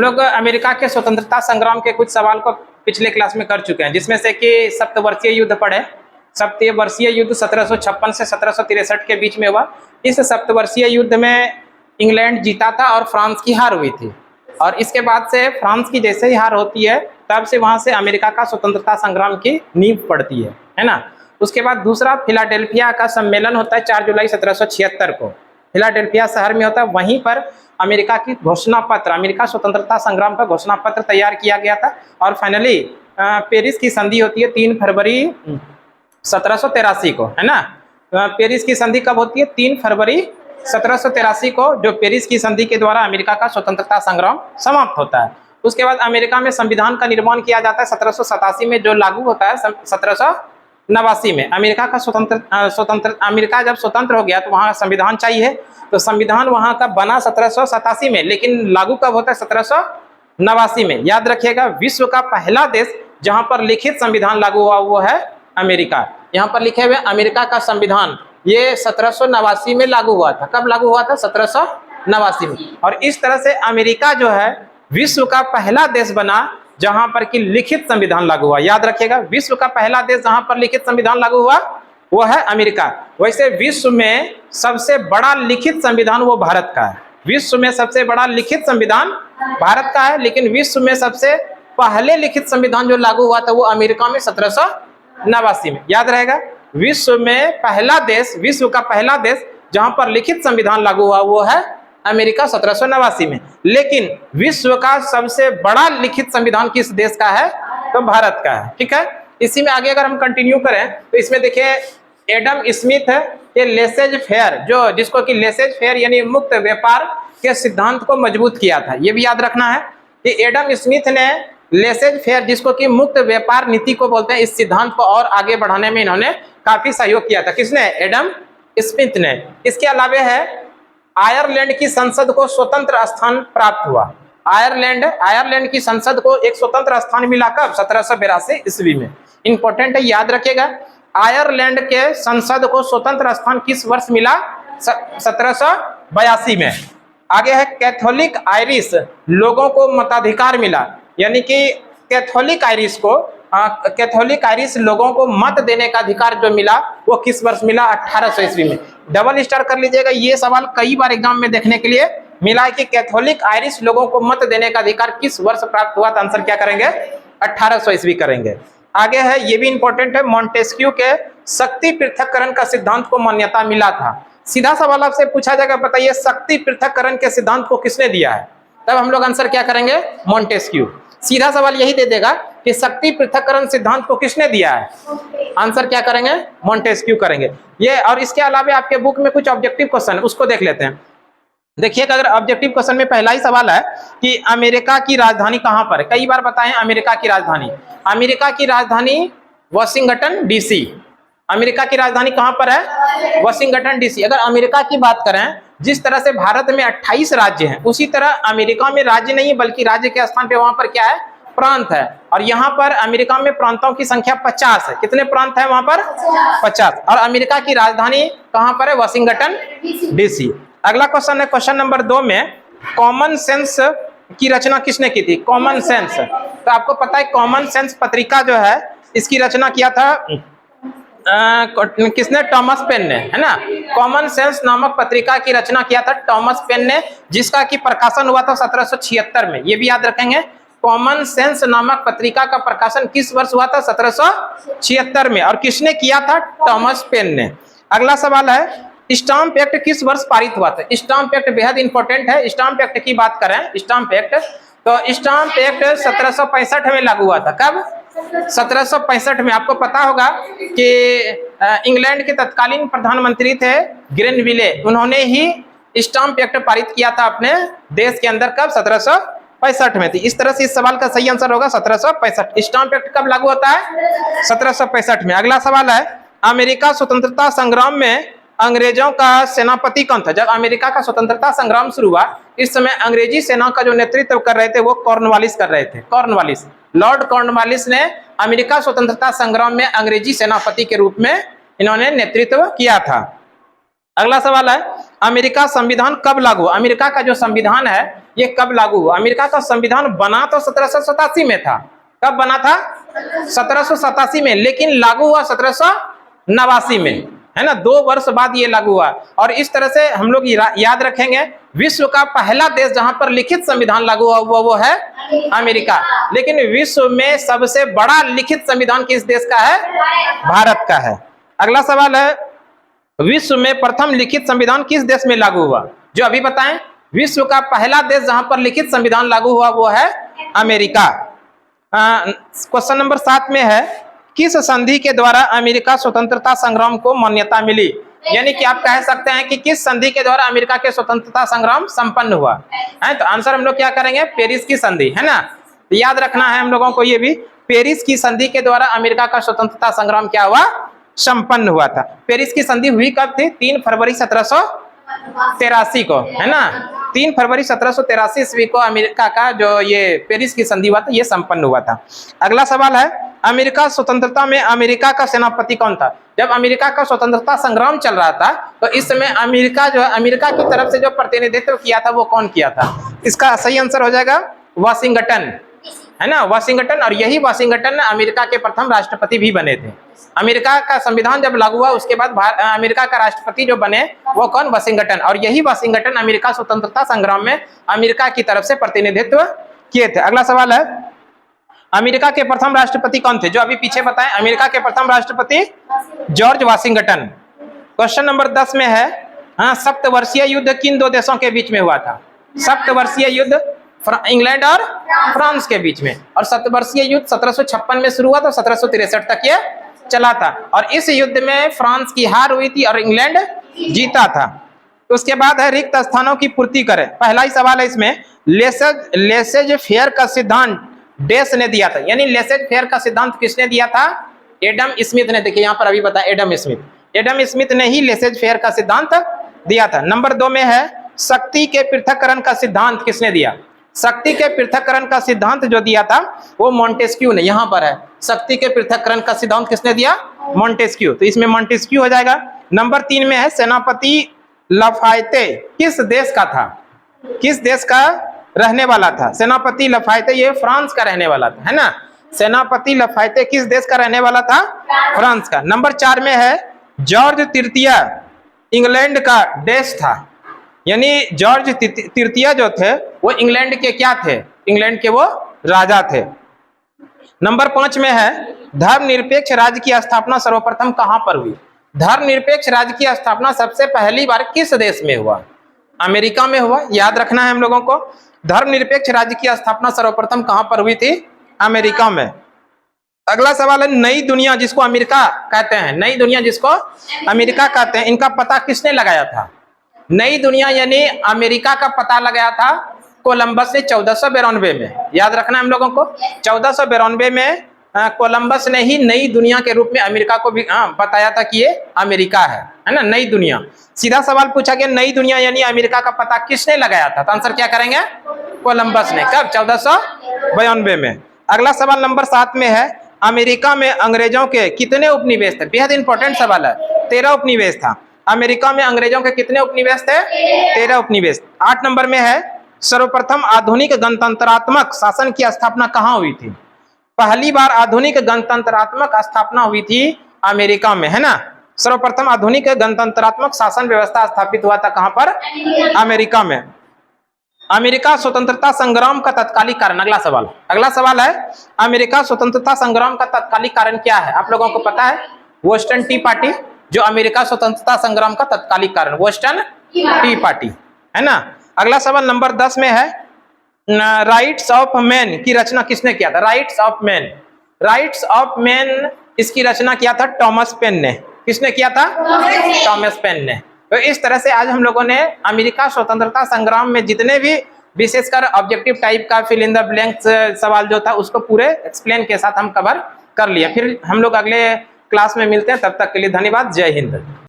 लोग अमेरिका के स्वतंत्रता संग्राम के कुछ सवाल को पिछले क्लास में कर चुके हैं, जिसमें से कि सप्तवर्षीय युद्ध पढ़े। सप्तवर्षीय युद्ध 1756 से 1763 के बीच में हुआ। इस सप्तवर्षीय युद्ध में इंग्लैंड जीता था और फ्रांस की हार हुई थी, और इसके बाद से फ्रांस की जैसे ही हार होती है तब से वहां से अमेरिका का स्वतंत्रता संग्राम की नींव पड़ती है ना। उसके बाद दूसरा फिलाडेल्फिया का सम्मेलन होता है 4 जुलाई 1776 को, फिलाडेल्फिया शहर में होता है। वहीं पर अमेरिका की घोषणा पत्र, अमेरिका स्वतंत्रता संग्राम का घोषणा पत्र तैयार किया गया था। और फाइनली पेरिस की संधि होती है 3 फरवरी 1783 को, है ना। पेरिस की संधि कब होती है? 3 फरवरी 1783 को, जो पेरिस की संधि के द्वारा अमेरिका का स्वतंत्रता संग्राम समाप्त होता है। उसके बाद अमेरिका में संविधान का निर्माण किया जाता है 1787 में, जो लागू होता है 1789 में। अमेरिका का स्वतंत्र अमेरिका जब स्वतंत्र हो गया तो वहाँ संविधान चाहिए, तो संविधान वहाँ का बना 1787 में, लेकिन लागू कब होता है? 1789 में। याद रखिएगा, विश्व का पहला देश जहाँ पर लिखित संविधान लागू हुआ वो है अमेरिका। यहाँ पर लिखे हुए अमेरिका का संविधान ये 1789 में लागू हुआ था। कब लागू हुआ था? 1789 में। और इस तरह से अमेरिका जो है विश्व का पहला देश बना जहां पर कि लिखित संविधान लागू हुआ। याद रखिएगा, विश्व का पहला देश जहां पर लिखित संविधान लागू हुआ वो है अमेरिका। वैसे विश्व में सबसे बड़ा लिखित संविधान वो भारत का है। विश्व में सबसे बड़ा लिखित संविधान भारत का है, लेकिन विश्व में सबसे पहले लिखित संविधान जो लागू हुआ था वो अमेरिका में 1789 में। याद रहेगा, विश्व में पहला देश, विश्व का पहला देश जहां पर लिखित संविधान लागू हुआ वो है अमेरिका 1789 में। लेकिन विश्व का सबसे बड़ा लिखित संविधान किस देश का है? तो भारत का है। ठीक है, इसी में आगे अगर हम कंटिन्यू करें तो इसमें देखिए एडम स्मिथ के लेसेज फेयर, जो जिसको कि लेसेज फेयर यानी मुक्त व्यापार के सिद्धांत को मजबूत किया था। ये भी याद रखना है कि एडम स्मिथ ने लेसेज फेयर, जिसको कि मुक्त व्यापार नीति को बोलते हैं, इस सिद्धांत को और आगे बढ़ाने में इन्होंने काफी सहयोग किया था। किसने? एडम स्मिथ ने। इसके अलावे है आयरलैंड की संसद को स्वतंत्र स्थान प्राप्त हुआ। आयरलैंड की संसद को एक स्वतंत्र स्थान मिला कब? 1782 ईस्वी में। इंपॉर्टेंट है, याद रखिएगा। आयरलैंड के संसद को स्वतंत्र स्थान किस वर्ष मिला? 1782 में। आगे है कैथोलिक आयरिश लोगों को मताधिकार मिला, यानी कि कैथोलिक आयरिश लोगों को मत देने का अधिकार जो मिला वो किस वर्ष मिला? 1800 ईस्वी में। डबल स्टार कर लीजिएगा, ये सवाल कई बार एग्जाम में देखने के लिए मिला है कि कैथोलिक आयरिश लोगों को मत देने का अधिकार किस वर्ष प्राप्त हुआ? तो आंसर क्या करेंगे? 1800 ईस्वी करेंगे। आगे है, ये भी इंपॉर्टेंट है, मॉन्टेस्क्यू के शक्ति पृथक्करण का सिद्धांत को मान्यता मिला था। सीधा सवाल आपसे पूछा जाएगा, बताइए शक्ति पृथक्करण के सिद्धांत को किसने दिया है? तब हम लोग आंसर क्या करेंगे? मॉन्टेस्क्यू। सीधा सवाल यही दे देगा कि शक्ति पृथक्करण सिद्धांत को किसने दिया है? आंसर क्या करेंगे? मॉन्टेस्क्यू करेंगे। ये और इसके अलावा आपके बुक में कुछ ऑब्जेक्टिव क्वेश्चन उसको देख लेते हैं। देखिए, अगर ऑब्जेक्टिव क्वेश्चन में पहला ही सवाल है कि अमेरिका की राजधानी कहां पर है? कई बार बताएं अमेरिका की राजधानी। अमेरिका की राजधानी वाशिंगटन डीसी। अमेरिका की राजधानी कहां पर है? Washington DC. अगर अमेरिका की बात करें, जिस तरह से भारत में 28 राज्य हैं, उसी तरह अमेरिका में राज्य नहीं बल्कि राज्य के स्थान पे वहां पर क्या है? प्रांत है। और यहाँ पर अमेरिका में प्रांतों की संख्या 50 है। कितने प्रांत है वहां पर? 50। और अमेरिका की राजधानी कहां पर है? Washington DC. अगला क्वेश्चन है क्वेश्चन नंबर 2 में, कॉमन सेंस की रचना किसने की थी? Common sense. तो आपको पता है कॉमन सेंस पत्रिका जो है इसकी रचना किया था किसने? टॉमस पेन ने, है ना। कॉमन सेंस नामक पत्रिका की रचना किया था टॉमस पेन ने, जिसका कि प्रकाशन हुआ था 1776 में। ये भी याद रखेंगे, कॉमन सेंस नामक पत्रिका का प्रकाशन किस वर्ष हुआ था? 1776 में। और किसने किया था? टॉमस पेन ने। अगला सवाल है, स्टाम्प एक्ट किस वर्ष पारित हुआ था? स्टाम्प एक्ट बेहद इंपॉर्टेंट है। स्टाम्प एक्ट की बात करें, स्टाम्प एक्ट, तो स्टाम्प एक्ट 1765 में लागू हुआ था। कब? 1765 में। आपको पता होगा कि इंग्लैंड के तत्कालीन प्रधानमंत्री थे ग्रेनविले, उन्होंने ही स्टाम्प एक्ट पारित किया था अपने देश के अंदर। कब? 1765 में थी। इस तरह से इस सवाल का सही आंसर होगा 1765। स्टाम्प एक्ट कब लागू होता है? 1765 में। अगला सवाल है, अमेरिका स्वतंत्रता संग्राम में अंग्रेजों का सेनापति कौन था? जब अमेरिका का स्वतंत्रता संग्राम शुरू हुआ, इस समय अंग्रेजी सेना का जो नेतृत्व कर रहे थे वो कॉर्नवालिस कर रहे थे। कॉर्नवालिस, लॉर्ड कॉर्नवालिस ने अमेरिका स्वतंत्रता संग्राम में अंग्रेजी सेनापति के रूप में इन्होंने नेतृत्व किया था। अगला सवाल है, अमेरिका संविधान कब लागू? अमेरिका का जो संविधान है ये कब लागू हुआ? अमेरिका का संविधान बना तो 1787 में था। कब बना था? 1787 में, लेकिन लागू हुआ 1789 में, है ना। 2 वर्ष बाद ये लागू हुआ। और इस तरह से हम लोग याद रखेंगे, विश्व का पहला देश जहां पर लिखित संविधान लागू हुआ वो है अमेरिका। लेकिन विश्व में सबसे बड़ा लिखित संविधान किस देश का है? भारत का है। अगला सवाल है, विश्व में प्रथम लिखित संविधान किस देश में लागू हुआ? जो अभी बताएं, विश्व का पहला देश जहां पर लिखित संविधान लागू हुआ वो है अमेरिका। क्वेश्चन नंबर 7 में है, किस संधि के द्वारा अमेरिका स्वतंत्रता संग्राम को मान्यता मिली? यानी कि आप कह सकते हैं कि किस संधि के द्वारा अमेरिका के स्वतंत्रता संग्राम संपन्न हुआ है? तो आंसर हम लोग क्या करेंगे? पेरिस की संधि, है ना। तो याद रखना है हम लोगों को ये भी, पेरिस की संधि के द्वारा अमेरिका का स्वतंत्रता संग्राम क्या हुआ? संपन्न हुआ था। पेरिस की संधि हुई कब थी? 3 फरवरी 1783 को, है ना। 3 फरवरी 1783 ईस्वी को अमेरिका का जो ये पेरिस की संधि हुआ था, ये संपन्न हुआ था। अगला सवाल है, अमेरिका स्वतंत्रता में अमेरिका का सेनापति कौन था? जब अमेरिका का स्वतंत्रता संग्राम चल रहा था तो इस समय अमेरिका जो है, अमेरिका की तरफ से जो प्रतिनिधित्व किया था वो कौन किया था? इसका सही आंसर हो जाएगा वाशिंगटन, है ना, वाशिंगटन। और यही वाशिंगटन अमेरिका के प्रथम राष्ट्रपति भी बने थे। अमेरिका का संविधान जब लागू हुआ उसके बाद अमेरिका का राष्ट्रपति जो बने वो कौन? वाशिंगटन। और यही वाशिंगटन अमेरिका स्वतंत्रता संग्राम में अमेरिका की तरफ से प्रतिनिधित्व किए थे। अगला सवाल है, अमेरिका के प्रथम राष्ट्रपति कौन थे? जो अभी पीछे बताएं, अमेरिका के प्रथम राष्ट्रपति जॉर्ज वाशिंगटन। क्वेश्चन नंबर 10 में है, सप्तवर्षीय युद्ध किन 2 देशों के बीच में हुआ था? सप्तवर्षीय युद्ध इंग्लैंड और फ्रांस के बीच में। और सप्तवर्षीय युद्ध 1756 में शुरू हुआ था, 1763 तक ये चला था। और इस युद्ध में फ्रांस की हार हुई थी और इंग्लैंड जीता था। उसके बाद है, रिक्त स्थानों की पूर्ति करें। पहला ही सवाल है इसमें, लेसेज फेयर का सिद्धांत डेस ने दिया था। यानी लेसेज फेयर का सिद्धांत किसने दिया था? एडम स्मिथ ने। देखिए यहाँ पर अभी बताया, एडम स्मिथ ने ही लेसेज फेयर का सिद्धांत दिया था। नंबर 2 में है, शक्ति के पृथक्करण का सिद्धांत किसने दिया? शक्ति के पृथक्करण का सिद्धांत जो दिया था वो मॉन्टेस्क्यू ने। यहाँ पर है, शक्ति के पृथक्करण का सिद्धांत किसने दिया? मॉन्टेस्क्यू। तो इसमें मॉन्टेस्क्यू हो जाएगा। नंबर 3 में है, सेनापति लफायते किस देश का था? किस देश का रहने वाला था? सेनापति लफायते ये फ्रांस का रहने वाला था, है ना। सेनापति लफायते किस देश का रहने वाला था? फ्रांस का। नंबर 4 में है, जॉर्ज तृतीय इंग्लैंड का देश था। यानी जॉर्ज तृतीय जो थे वो इंग्लैंड के क्या थे? इंग्लैंड के वो राजा थे। नंबर 5 में है, धर्मनिरपेक्ष राज्य की स्थापना सर्वप्रथम कहां पर हुई? धर्मनिरपेक्ष राज्य की स्थापना सबसे पहली बार किस देश में हुआ? अमेरिका में हुआ। याद रखना है हम लोगों को, धर्मनिरपेक्ष राज्य की स्थापना सर्वप्रथम कहां पर हुई थी? अमेरिका में। अगला सवाल है, नई दुनिया जिसको अमेरिका कहते हैं, नई दुनिया जिसको अमेरिका कहते हैं, इनका पता किसने लगाया था? नई दुनिया यानी अमेरिका का पता लगाया था कोलंबस ने 1492 में। याद रखना हम लोगों को, 1492 में कोलंबस ने ही नई दुनिया के रूप में अमेरिका को भी बताया था कि ये अमेरिका है ना, नई दुनिया। सीधा सवाल पूछा गया, नई दुनिया यानी अमेरिका का पता किसने लगाया था? तो आंसर क्या करेंगे? कोलंबस ने। कब? 1492 में। अगला सवाल नंबर 7 में है, अमेरिका में अंग्रेजों के कितने उपनिवेश थे? बेहद इंपॉर्टेंट सवाल है। 13 उपनिवेश था। अमेरिका में अंग्रेजों के कितने उपनिवेश थे? 13 उपनिवेश। 8 नंबर में है, सर्वप्रथम आधुनिक गणतंत्रात्मक शासन की स्थापना कहाँ हुई थी? पहली बार आधुनिक गणतंत्रात्मक स्थापना हुई थी अमेरिका में, है ना। सर्वप्रथम आधुनिक गणतंत्रात्मक शासन व्यवस्था स्थापित हुआ था कहां पर? अमेरिका में। अमेरिका स्वतंत्रता संग्राम का तत्कालिक कारण। अगला सवाल है, अमेरिका स्वतंत्रता संग्राम का तत्कालिक कारण क्या है? आप लोगों को पता है, बोस्टन टी पार्टी जो अमेरिका स्वतंत्रता संग्राम का तत्कालिक कारण, बोस्टन टी पार्टी, है ना। अगला सवाल नंबर 10 में है, राइट्स ऑफ मैन की रचना किसने किया था? राइट्स ऑफ मैन इसकी रचना किया था टॉमस पेन ने। किसने किया था? टॉमस पेन ने। तो इस तरह से आज हम लोगों ने अमेरिका स्वतंत्रता संग्राम में जितने भी विशेषकर ऑब्जेक्टिव टाइप का फिल इन द ब्लैंक्स सवाल जो था उसको पूरे एक्सप्लेन के साथ हम कवर कर लिया। फिर हम लोग अगले क्लास में मिलते हैं, तब तक के लिए धन्यवाद। जय हिंद।